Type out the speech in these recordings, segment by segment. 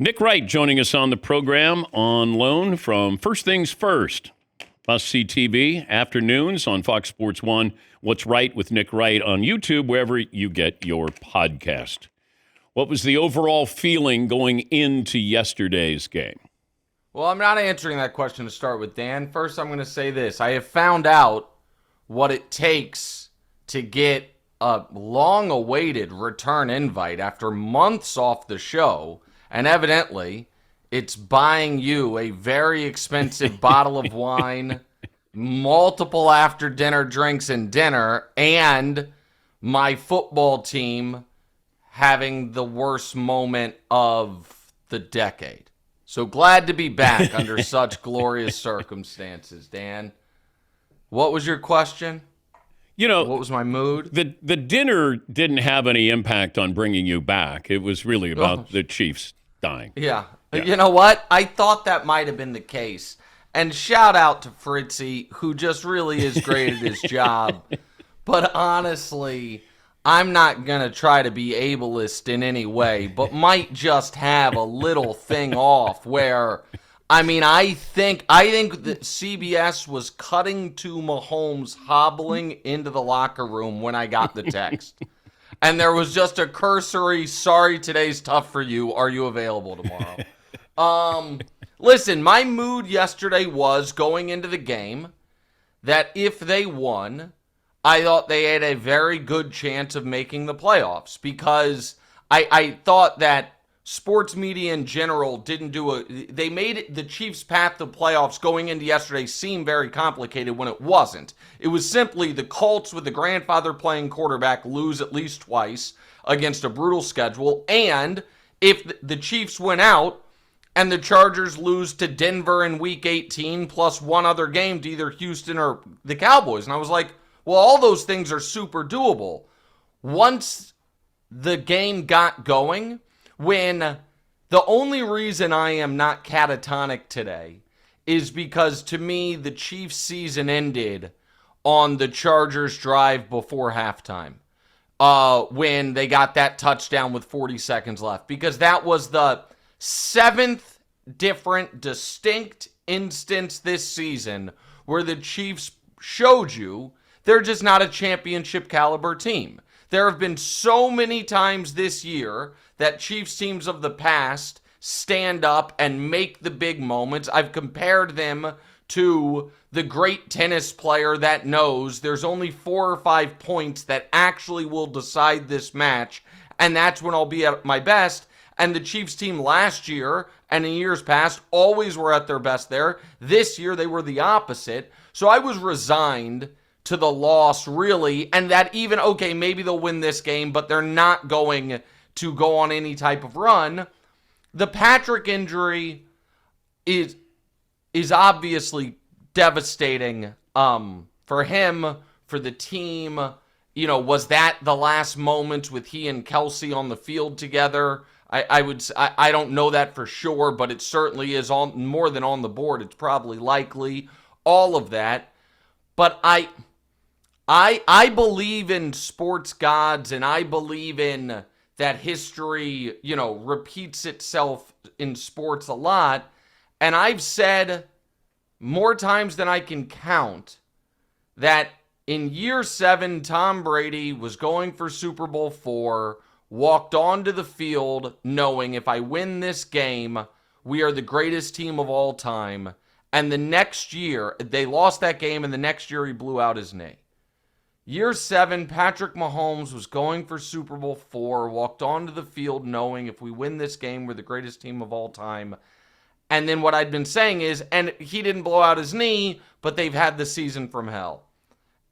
Nick Wright joining us on the program on loan from First Things First. Must-see TV, afternoons on Fox Sports 1. What's Right with Nick Wright on YouTube, wherever you get your podcast. What was the overall feeling going into yesterday's game? Well, I'm not answering that question to start with, Dan. First, I'm going to say this. I have found out what it takes to get a long-awaited return invite after months off the show, and evidently, it's buying you a very expensive bottle of wine, multiple after-dinner drinks and dinner, and my football team having the worst moment of the decade. So glad to be back under such glorious circumstances, Dan. What was your question? What was my mood? The dinner didn't have any impact on bringing you back. It was really about the Chiefs dying. Yeah. You know what? I thought that might have been the case. And shout out to Fritzy, who just really is great at his job. But honestly, I'm not going to try to be ableist in any way, but might just have a little thing off where, I think that CBS was cutting to Mahomes hobbling into the locker room when I got the text. And there was just a cursory, sorry, today's tough for you. Are you available tomorrow? Listen, my mood yesterday was going into the game that if they won, I thought they had a very good chance of making the playoffs because I thought that sports media in general they made the Chiefs' path to playoffs going into yesterday seem very complicated when it wasn't. It was simply the Colts with the grandfather playing quarterback lose at least twice against a brutal schedule, and if the Chiefs win out and the Chargers lose to Denver in Week 18 plus one other game to either Houston or the Cowboys. And I was like, well, all those things are super doable. Once the game got going, when the only reason I am not catatonic today is because to me the Chiefs season ended on the Chargers drive before halftime when they got that touchdown with 40 seconds left, because that was the seventh different distinct instance this season where the Chiefs showed you they're just not a championship caliber team. There have been so many times this year that Chiefs teams of the past stand up and make the big moments. I've compared them to the great tennis player that knows there's only 4 or 5 points that actually will decide this match, and that's when I'll be at my best. And the Chiefs team last year and in years past always were at their best there. This year they were the opposite. So I was resigned to the loss, really, and that even, okay, maybe they'll win this game, but they're not going to go on any type of run. The Patrick injury is obviously devastating for him, for the team. Was that the last moment with he and Kelsey on the field together? I don't know that for sure, but it certainly is on more than on the board. It's probably likely, all of that. But I believe in sports gods, and I believe in that history, repeats itself in sports a lot. And I've said more times than I can count that in year 7, Tom Brady was going for Super Bowl 4, walked onto the field knowing if I win this game, we are the greatest team of all time. And the next year, they lost that game, and the next year he blew out his knee. Year 7, Patrick Mahomes was going for Super Bowl 4, walked onto the field knowing if we win this game, we're the greatest team of all time. And then what I'd been saying is, and he didn't blow out his knee, but they've had the season from hell.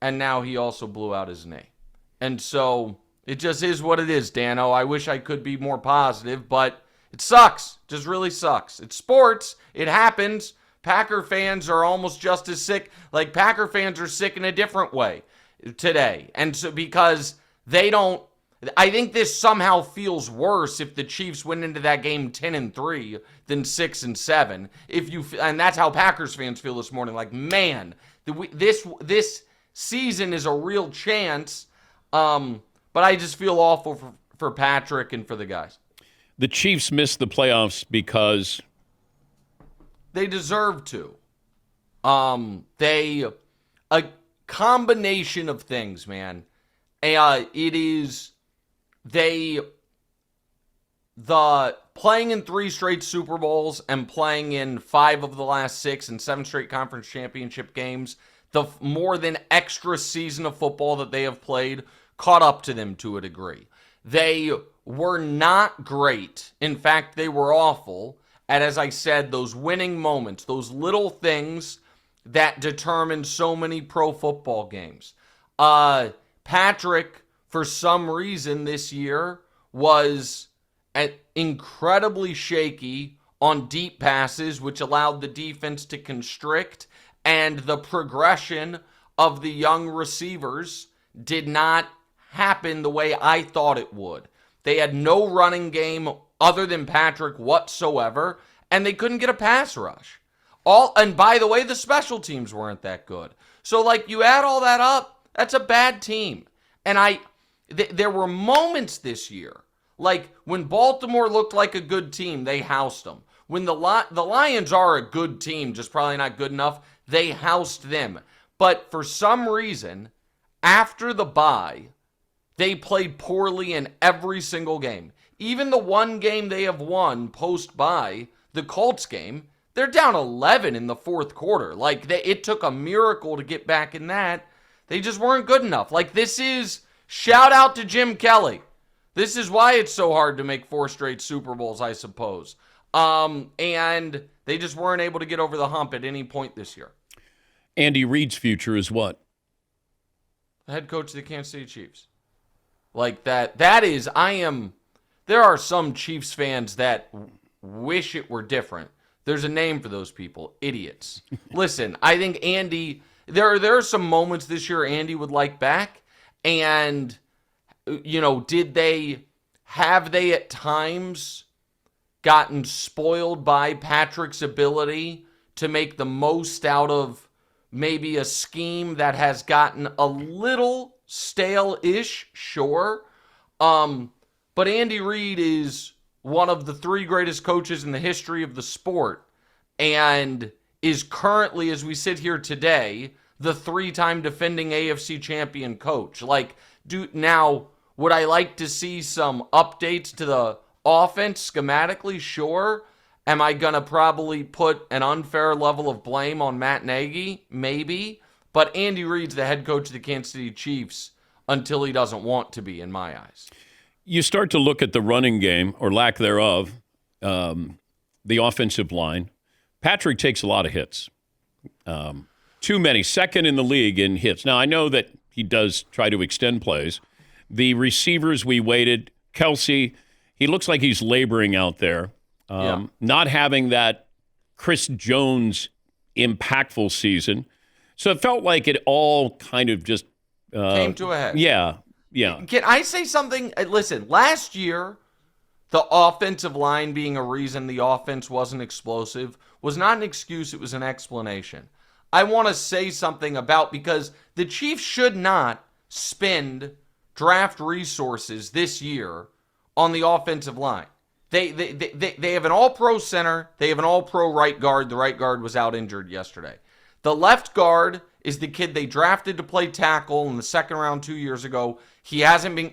And now he also blew out his knee. And so it just is what it is, Dano. I wish I could be more positive, but it sucks. It just really sucks. It's sports. It happens. Packer fans are almost just as sick. Like, Packer fans are sick in a different way today. And so because they don't, I think this somehow feels worse if the Chiefs went into that game 10-3 than 6-7. And that's how Packers fans feel this morning. Like, man, this season is a real chance. But I just feel awful for Patrick and for the guys. The Chiefs missed the playoffs because they deserve to. A combination of things, man. It is the playing in 3 straight Super Bowls and playing in 5 of the last 6 and 7 straight conference championship games. The more than extra season of football that they have played caught up to them to a degree. They were not great. In fact, they were awful. And as I said, those winning moments, those little things that determine so many pro football games. Patrick, for some reason this year, was incredibly shaky on deep passes, which allowed the defense to constrict, and the progression of the young receivers did not happen the way I thought it would. They had no running game other than Patrick whatsoever, and they couldn't get a pass rush. And by the way, the special teams weren't that good. So, you add all that up, that's a bad team. And there were moments this year, like when Baltimore looked like a good team, they housed them. When the Lions are a good team, just probably not good enough, they housed them. But for some reason, after the bye, they played poorly in every single game. Even the one game they have won post-bye, the Colts game, they're down 11 in the fourth quarter. It took a miracle to get back in that. They just weren't good enough. This is, shout out to Jim Kelly. This is why it's so hard to make 4 straight Super Bowls, I suppose. And they just weren't able to get over the hump at any point this year. Andy Reid's future is what? The head coach of the Kansas City Chiefs. That is, there are some Chiefs fans that wish it were different. There's a name for those people, idiots. Listen, I think Andy, there are some moments this year Andy would like back, and, have they at times gotten spoiled by Patrick's ability to make the most out of maybe a scheme that has gotten a little stale-ish? Sure. But Andy Reid is one of the 3 greatest coaches in the history of the sport, and is currently, as we sit here today, the 3-time defending AFC champion coach. Now, would I like to see some updates to the offense schematically? Sure. Am I going to probably put an unfair level of blame on Matt Nagy? Maybe. But Andy Reid's the head coach of the Kansas City Chiefs until he doesn't want to be, in my eyes. You start to look at the running game, or lack thereof, the offensive line. Patrick takes a lot of hits. Too many. Second in the league in hits. Now, I know that he does try to extend plays. The receivers we waited, Kelsey, he looks like he's laboring out there. Not having that Chris Jones impactful season. So it felt like it all kind of just came to a head. Yeah. Can I say something? Listen, last year, the offensive line being a reason the offense wasn't explosive was not an excuse, it was an explanation. I want to say something about, because the Chiefs should not spend draft resources this year on the offensive line. They have an all-pro center. They have an all-pro right guard. The right guard was out injured yesterday. The left guard is the kid they drafted to play tackle in the second round 2 years ago. He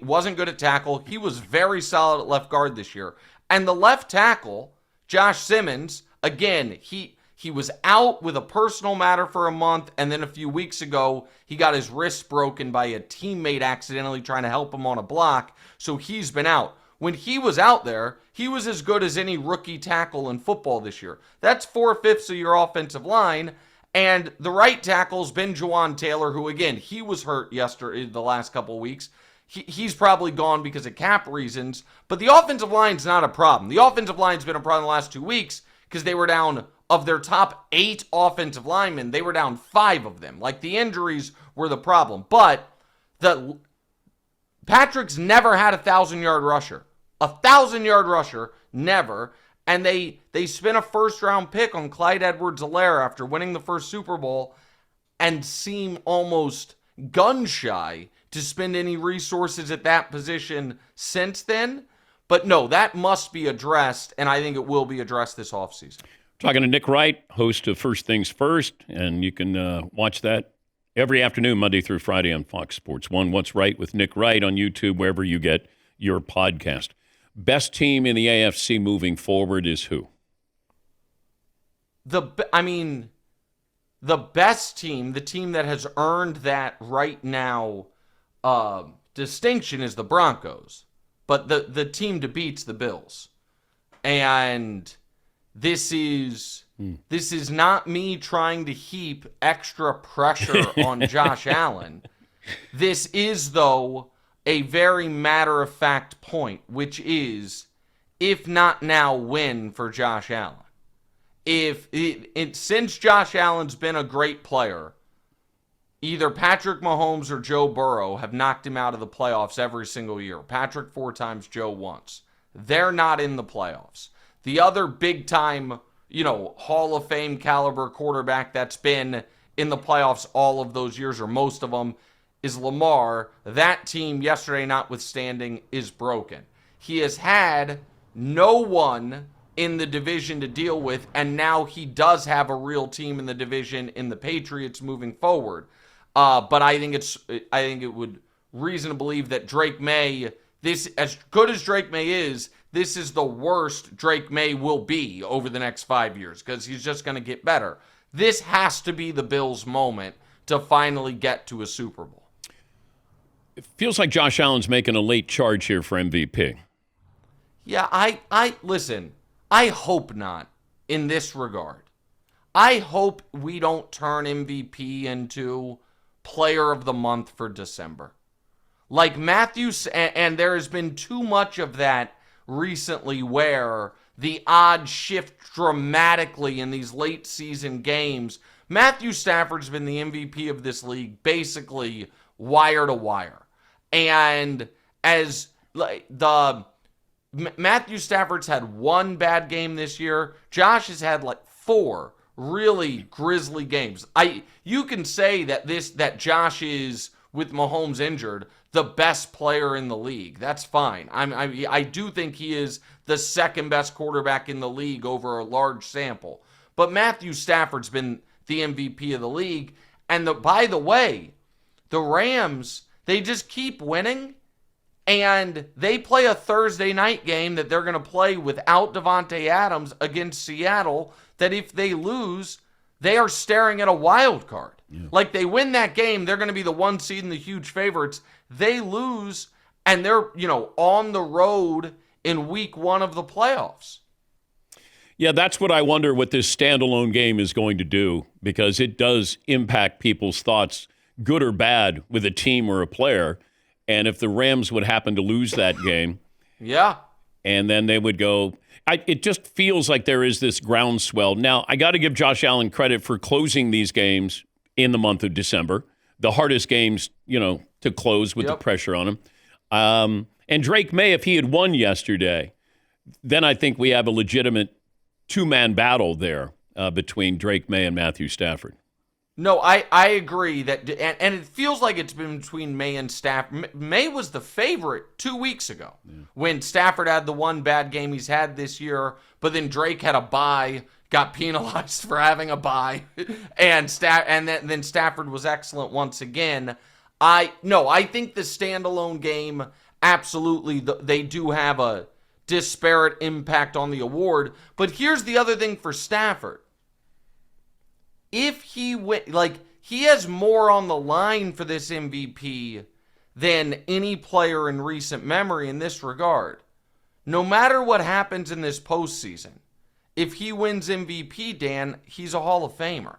wasn't good at tackle. He was very solid at left guard this year. And the left tackle, Josh Simmons, again, he was out with a personal matter for a month, and then a few weeks ago, he got his wrist broken by a teammate accidentally trying to help him on a block, so he's been out. When he was out there, he was as good as any rookie tackle in football this year. That's 4/5 of your offensive line. And the right tackle's been Juwan Taylor, who, again, he was hurt yesterday, the last couple of weeks. He's probably gone because of cap reasons. But the offensive line's not a problem. The offensive line's been a problem the last 2 weeks because they were down, of their top 8 offensive linemen, they were down 5 of them. The injuries were the problem. But Patrick's never had a 1,000-yard rusher. A 1,000-yard rusher, never. And they spent a first-round pick on Clyde Edwards-Helaire after winning the first Super Bowl and seem almost gun-shy to spend any resources at that position since then. But no, that must be addressed, and I think it will be addressed this offseason. Talking to Nick Wright, host of First Things First, and you can watch that every afternoon, Monday through Friday on Fox Sports 1. What's Right with Nick Wright on YouTube, wherever you get your podcast. Best team in the AFC moving forward is who? The best team, the team that has earned that right now distinction is the Broncos. But the team to beat's the Bills. And this is not me trying to heap extra pressure on Josh Allen. This is, though, a very matter-of-fact point, which is, if not now, when for Josh Allen? Since Josh Allen's been a great player, either Patrick Mahomes or Joe Burrow have knocked him out of the playoffs every single year. Patrick 4 times, Joe once. They're not in the playoffs. The other big-time, Hall of Fame caliber quarterback that's been in the playoffs all of those years, or most of them, is Lamar. That team, yesterday notwithstanding, is broken. He has had no one in the division to deal with, and now he does have a real team in the division in the Patriots moving forward. But I think it would reason to believe that Drake May, this as good as Drake May is, this is the worst Drake May will be over the next 5 years because he's just going to get better. This has to be the Bills' moment to finally get to a Super Bowl. It feels like Josh Allen's making a late charge here for MVP. Yeah, I listen, I hope not in this regard. I hope we don't turn MVP into player of the month for December. Like Matthews, and there has been too much of that recently where the odds shift dramatically in these late season games. Matthew Stafford's been the MVP of this league basically wire to wire. And as Matthew Stafford's had one bad game this year, Josh has had 4 really grisly games. You can say that Josh is, with Mahomes injured, the best player in the league. That's fine. I do think he is the second best quarterback in the league over a large sample. But Matthew Stafford's been the MVP of the league. And by the way, the Rams, they just keep winning. And they play a Thursday night game that they're going to play without Devontae Adams against Seattle, that if they lose, they are staring at a wild card. Yeah. They win that game, they're going to be the 1 seed and the huge favorites. They lose, and they're, on the road in week 1 of the playoffs. Yeah, that's what I wonder what this standalone game is going to do, because it does impact people's thoughts, good or bad, with a team or a player. And if the Rams would happen to lose that game, yeah, and then they would go, it just feels like there is this groundswell. Now, I got to give Josh Allen credit for closing these games in the month of December, the hardest games, to close with the pressure on him. And Drake May, if he had won yesterday, then I think we have a legitimate 2-man battle there between Drake May and Matthew Stafford. No, I agree that, and it feels like it's been between May and Stafford. May was the favorite 2 weeks ago when Stafford had the one bad game he's had this year, but then Drake had a bye, got penalized for having a bye, and then Stafford was excellent once again. I think the standalone game, absolutely, they do have a disparate impact on the award. But here's the other thing for Stafford. If he he has more on the line for this MVP than any player in recent memory in this regard. No matter what happens in this postseason, if he wins MVP, Dan, he's a Hall of Famer.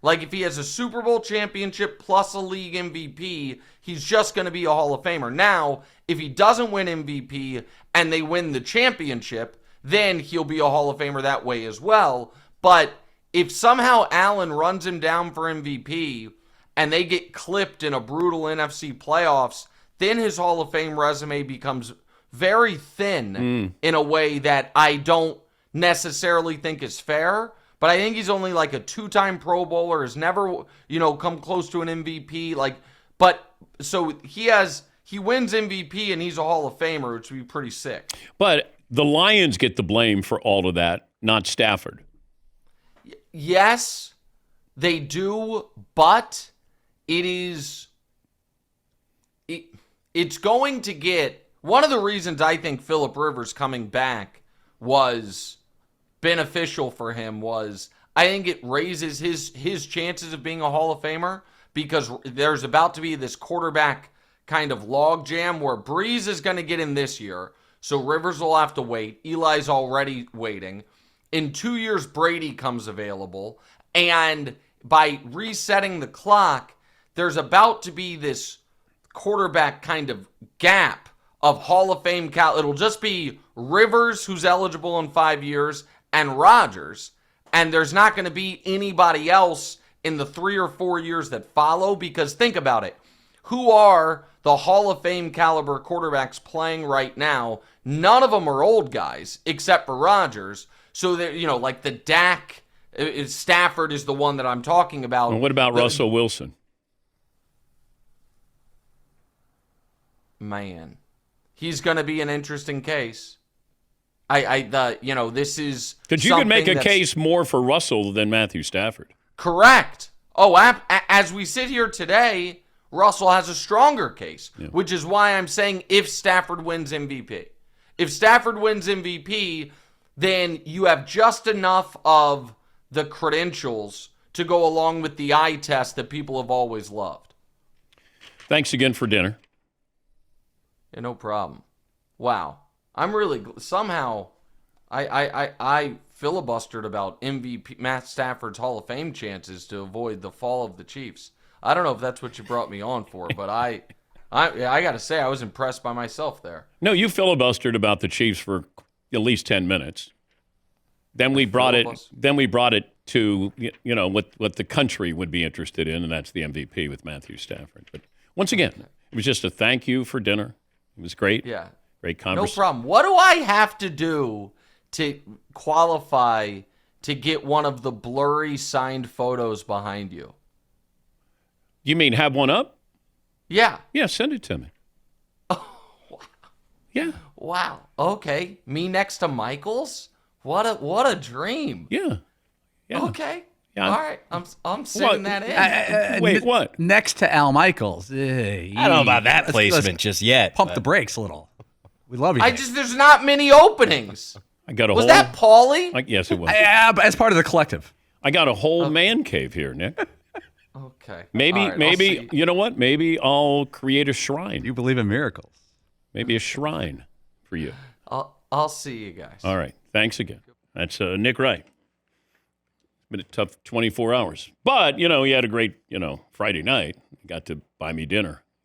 If he has a Super Bowl championship plus a league MVP, he's just going to be a Hall of Famer. Now, if he doesn't win MVP and they win the championship, then he'll be a Hall of Famer that way as well. But if somehow Allen runs him down for MVP and they get clipped in a brutal NFC playoffs, then his Hall of Fame resume becomes very thin in a way that I don't necessarily think is fair. But I think he's only a 2-time Pro Bowler, has never, come close to an MVP. But so he has he wins MVP and he's a Hall of Famer, which would be pretty sick. But the Lions get the blame for all of that, not Stafford. Yes, they do, but it's going to get, one of the reasons I think Phillip Rivers coming back was beneficial for him was I think it raises his chances of being a Hall of Famer, because there's about to be this quarterback kind of log jam where Breeze is going to get in this year, so Rivers will have to wait. Eli's already waiting. In 2 years, Brady comes available, and by resetting the clock, there's about to be this quarterback kind of gap of Hall of Fame it'll just be Rivers, who's eligible in 5 years, and Rodgers, and there's not going to be anybody else in the 3 or 4 years that follow, because think about it. Who are the Hall of Fame caliber quarterbacks playing right now? None of them are old guys, except for Rodgers. So, like the Dak, Stafford is the one that I'm talking about. And what about Russell Wilson? Man, he's going to be an interesting case. This is because you could make a case more for Russell than Matthew Stafford. Correct. Oh, as we sit here today, Russell has a stronger case, which is why I'm saying if Stafford wins MVP. If Stafford wins MVP, then you have just enough of the credentials to go along with the eye test that people have always loved. Thanks again for dinner. Yeah, no problem. Wow. I'm really somehow I filibustered about MVP Matt Stafford's Hall of Fame chances to avoid the fall of the Chiefs. I don't know if that's what you brought me on for, but I got to say I was impressed by myself there. No, you filibustered about the Chiefs for at least 10 minutes. Then we brought it to what the country would be interested in, and that's the MVP with Matthew Stafford. But once again, it was just a thank you for dinner. It was great. Yeah. Great conversation. No problem. What do I have to do to qualify to get one of the blurry signed photos behind you? You mean have one up? Yeah. Yeah, send it to me. Oh, wow. Yeah. Wow. Okay. Me next to Michaels? What a dream. Yeah. Okay. Yeah. All right. I'm sending that in. Wait, what? Next to Al Michaels. I don't know about that placement just yet. Pump the brakes a little. We love you. There's not many openings. I got a Was whole. that Paulie? Yes, it was. Yeah, but as part of the collective. I got a whole man cave here, Nick. Okay. Maybe you know what? Maybe I'll create a shrine. You believe in miracles. Maybe a shrine for you. I'll see you guys. All right. Thanks again. That's Nick Wright. It's been a tough 24 hours. But, he had a great, Friday night. He got to buy me dinner.